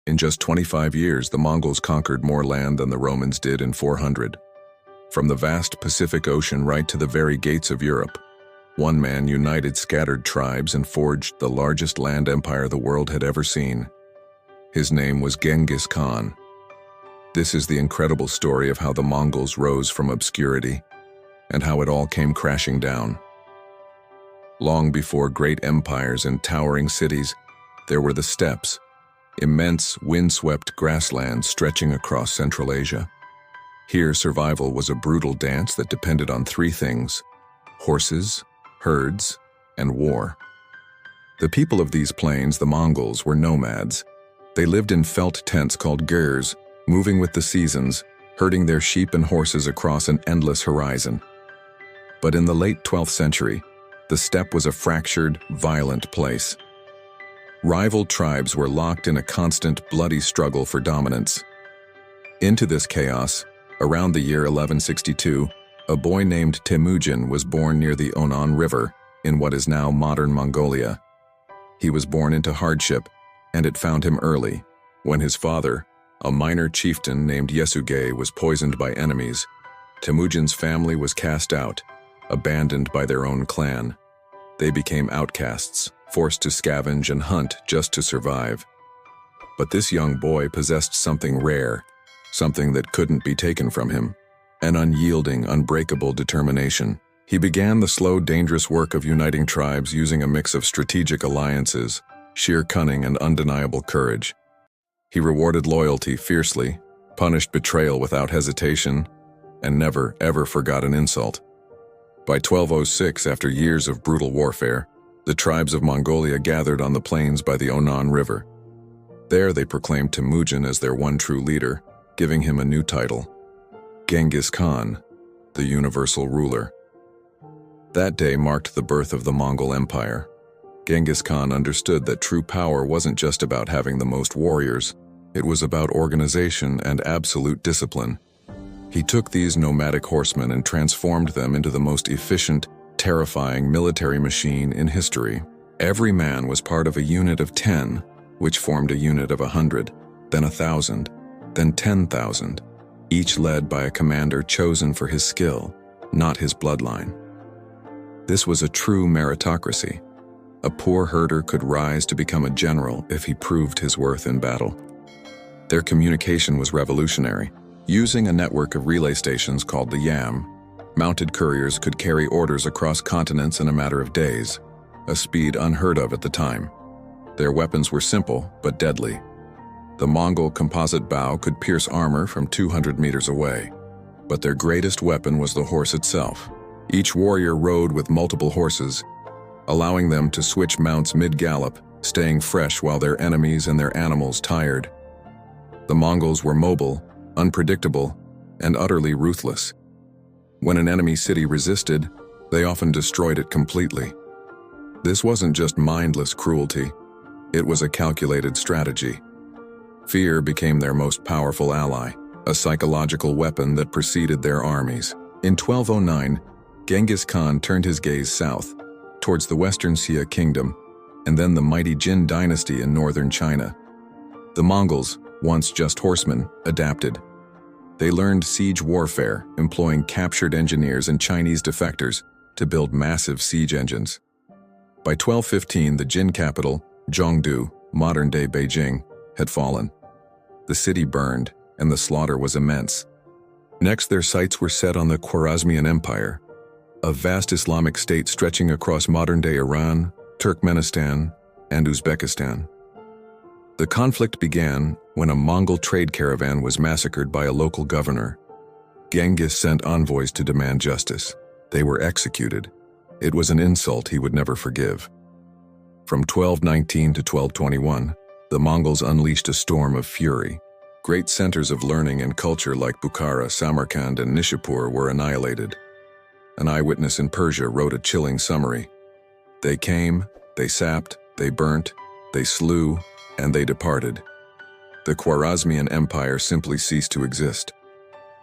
In just 25 years, the Mongols conquered more land than the Romans did in 400. From the vast Pacific Ocean right to the very gates of Europe, one man united scattered tribes and forged the largest land empire the world had ever seen. His name was Genghis Khan. This is the incredible story of how the Mongols rose from obscurity and how it all came crashing down. Long before great empires and towering cities, there were the steppes, immense windswept grasslands stretching across Central Asia. Here, survival was a brutal dance that depended on three things: horses, herds, and war. The people of these plains, the Mongols, were nomads. They lived in felt tents called gers, moving with the seasons, herding their sheep and horses across an endless horizon. But in the late 12th century, the steppe was a fractured, violent place. Rival tribes were locked in a constant, bloody struggle for dominance. Into this chaos, around the year 1162, a boy named Temujin was born near the Onon River in what is now modern Mongolia. He was born into hardship, and it found him early, when his father, a minor chieftain named Yesuge, was poisoned by enemies. Temujin's family was cast out, abandoned by their own clan. They became outcasts, forced to scavenge and hunt just to survive. But this young boy possessed something rare, something that couldn't be taken from him: an unyielding, unbreakable determination. He began the slow, dangerous work of uniting tribes using a mix of strategic alliances, sheer cunning, and undeniable courage. He rewarded loyalty fiercely, punished betrayal without hesitation, and never, ever forgot an insult. By 1206, after years of brutal warfare, the tribes of Mongolia gathered on the plains by the Onon River. There they proclaimed Temujin as their one true leader, giving him a new title: Genghis Khan, the universal ruler. That day marked the birth of the Mongol Empire. Genghis Khan understood that true power wasn't just about having the most warriors, it was about organization and absolute discipline. He took these nomadic horsemen and transformed them into the most efficient, terrifying military machine in history. Every man was part of a unit of 10, which formed a unit of 100, then 1,000, then 10,000, each led by a commander chosen for his skill, not his bloodline. This was a true meritocracy. A poor herder could rise to become a general if he proved his worth in battle. Their communication was revolutionary. Using a network of relay stations called the Yam, mounted couriers could carry orders across continents in a matter of days, a speed unheard of at the time. Their weapons were simple but deadly. The Mongol composite bow could pierce armor from 200 meters away, but their greatest weapon was the horse itself. Each warrior rode with multiple horses, allowing them to switch mounts mid-gallop, staying fresh while their enemies and their animals tired. The Mongols were mobile, unpredictable, and utterly ruthless. When an enemy city resisted, they often destroyed it completely. This wasn't just mindless cruelty, it was a calculated strategy. Fear became their most powerful ally, a psychological weapon that preceded their armies. In 1209, Genghis Khan turned his gaze south, towards the Western Xia Kingdom, and then the mighty Yuan Dynasty in northern China. The Mongols, once just horsemen, adapted. They learned siege warfare, employing captured engineers and Chinese defectors to build massive siege engines. By 1215, the Jin capital, Zhongdu, modern-day Beijing, had fallen. The city burned, and the slaughter was immense. Next, their sights were set on the Khwarazmian Empire, a vast Islamic state stretching across modern-day Iran, Turkmenistan, and Uzbekistan. The conflict began when a Mongol trade caravan was massacred by a local governor. Genghis sent envoys to demand justice. They were executed. It was an insult he would never forgive. From 1219 to 1221, the Mongols unleashed a storm of fury. Great centers of learning and culture like Bukhara, Samarkand, and Nishapur were annihilated. An eyewitness in Persia wrote a chilling summary. They came, they sapped, they burnt, they slew, and they departed. The Khwarazmian Empire simply ceased to exist.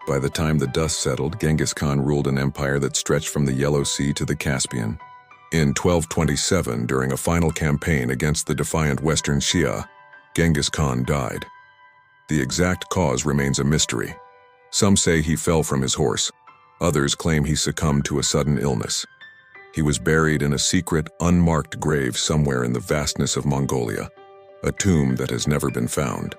By the time the dust settled, Genghis Khan ruled an empire that stretched from the Yellow Sea to the Caspian. In 1227, during a final campaign against the defiant Western Xia, Genghis Khan died. The exact cause remains a mystery. Some say he fell from his horse. Others claim he succumbed to a sudden illness. He was buried in a secret, unmarked grave somewhere in the vastness of Mongolia, a tomb that has never been found.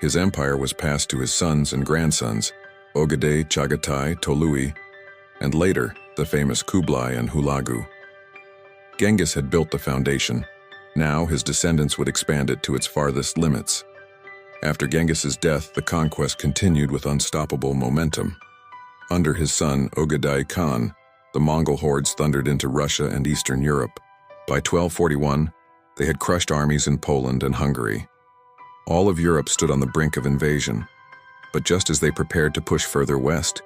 His empire was passed to his sons and grandsons, Ogedei, Chagatai, Tolui, and later, the famous Kublai and Hulagu. Genghis had built the foundation. Now his descendants would expand it to its farthest limits. After Genghis's death, the conquest continued with unstoppable momentum. Under his son, Ogedei Khan, the Mongol hordes thundered into Russia and Eastern Europe. By 1241, they had crushed armies in Poland and Hungary. All of Europe stood on the brink of invasion. But just as they prepared to push further west,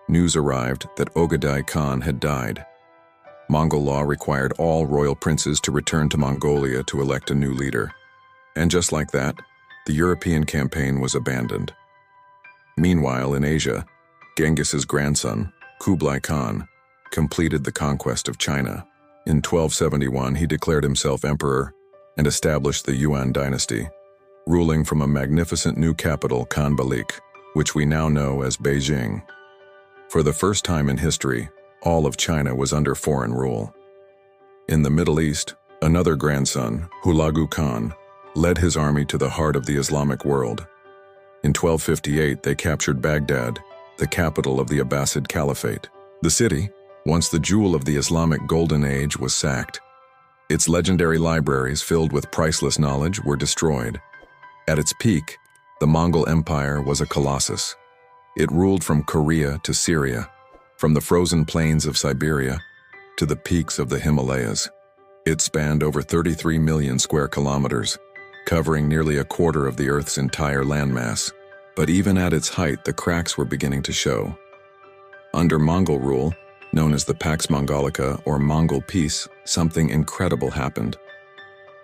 news arrived that Ogedei Khan had died. Mongol law required all royal princes to return to Mongolia to elect a new leader. And just like that, the European campaign was abandoned. Meanwhile, in Asia, Genghis's grandson, Kublai Khan, completed the conquest of China. In 1271, he declared himself emperor and established the Yuan Dynasty, ruling from a magnificent new capital, Khanbalik, which we now know as Beijing. For the first time in history, all of China was under foreign rule. In the Middle East, another grandson, Hulagu Khan, led his army to the heart of the Islamic world. In 1258, they captured Baghdad, the capital of the Abbasid Caliphate. The city, once the jewel of the Islamic Golden Age, was sacked. Its legendary libraries, filled with priceless knowledge, were destroyed. At its peak, the Mongol Empire was a colossus. It ruled from Korea to Syria, from the frozen plains of Siberia to the peaks of the Himalayas. It spanned over 33 million square kilometers, covering nearly a quarter of the Earth's entire landmass. But even at its height, the cracks were beginning to show. Under Mongol rule, known as the Pax Mongolica or Mongol Peace, something incredible happened.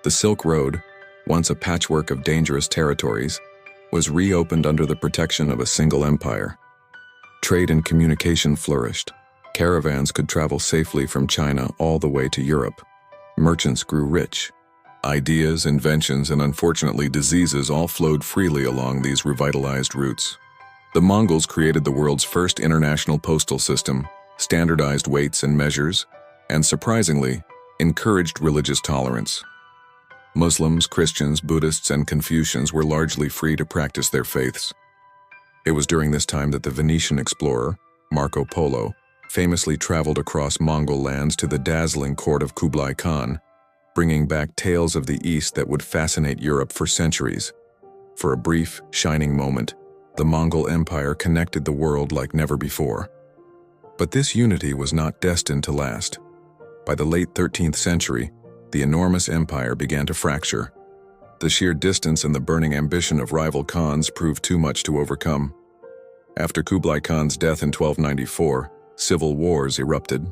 The Silk Road, once a patchwork of dangerous territories, was reopened under the protection of a single empire. Trade and communication flourished. Caravans could travel safely from China all the way to Europe. Merchants grew rich. Ideas, inventions, and unfortunately diseases all flowed freely along these revitalized routes. The Mongols created the world's first international postal system, standardized weights and measures, and surprisingly, encouraged religious tolerance. Muslims, Christians, Buddhists, and Confucians were largely free to practice their faiths. It was during this time that the Venetian explorer, Marco Polo, famously traveled across Mongol lands to the dazzling court of Kublai Khan, bringing back tales of the East that would fascinate Europe for centuries. For a brief, shining moment, the Mongol Empire connected the world like never before. But this unity was not destined to last. By the late 13th century, the enormous empire began to fracture. The sheer distance and the burning ambition of rival Khans proved too much to overcome. After Kublai Khan's death in 1294, civil wars erupted.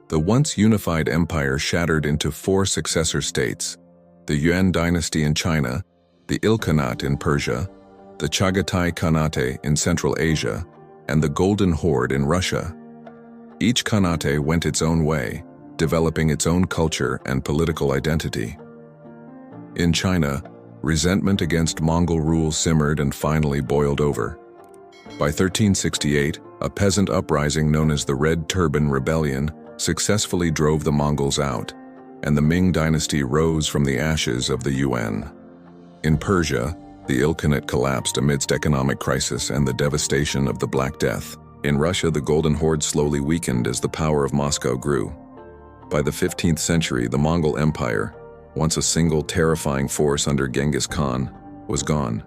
The once unified empire shattered into four successor states: the Yuan Dynasty in China, the Ilkhanate in Persia, the Chagatai Khanate in Central Asia, and the Golden Horde in Russia. Each Khanate went its own way, developing its own culture and political identity. In China, resentment against Mongol rule simmered and finally boiled over. By 1368, a peasant uprising known as the Red Turban Rebellion successfully drove the Mongols out, and the Ming dynasty rose from the ashes of the Yuan. In Persia, the Ilkhanate collapsed amidst economic crisis and the devastation of the Black Death. In Russia, the Golden Horde slowly weakened as the power of Moscow grew. By the 15th century, the Mongol Empire, once a single terrifying force under Genghis Khan, was gone.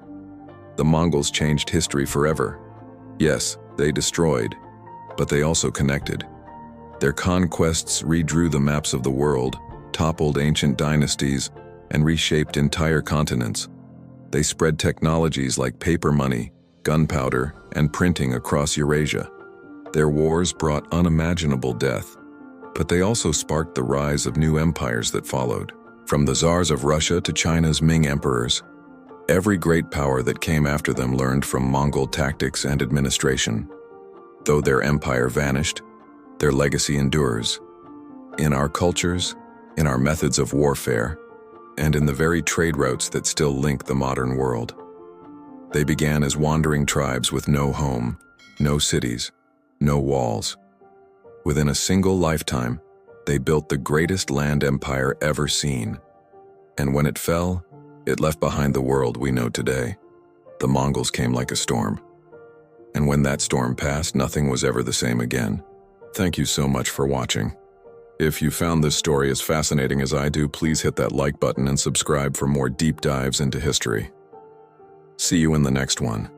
The Mongols changed history forever. Yes, they destroyed, but they also connected. Their conquests redrew the maps of the world, toppled ancient dynasties, and reshaped entire continents. They spread technologies like paper money, gunpowder, and printing across Eurasia. Their wars brought unimaginable death, but they also sparked the rise of new empires that followed. From the czars of Russia to China's Ming emperors, every great power that came after them learned from Mongol tactics and administration. Though their empire vanished, their legacy endures. In our cultures, in our methods of warfare, and in the very trade routes that still link the modern world. They began as wandering tribes with no home, no cities, no walls. Within a single lifetime, they built the greatest land empire ever seen. And when it fell, it left behind the world we know today. The Mongols came like a storm. And when that storm passed, nothing was ever the same again. Thank you so much for watching. If you found this story as fascinating as I do, please hit that like button and subscribe for more deep dives into history. See you in the next one.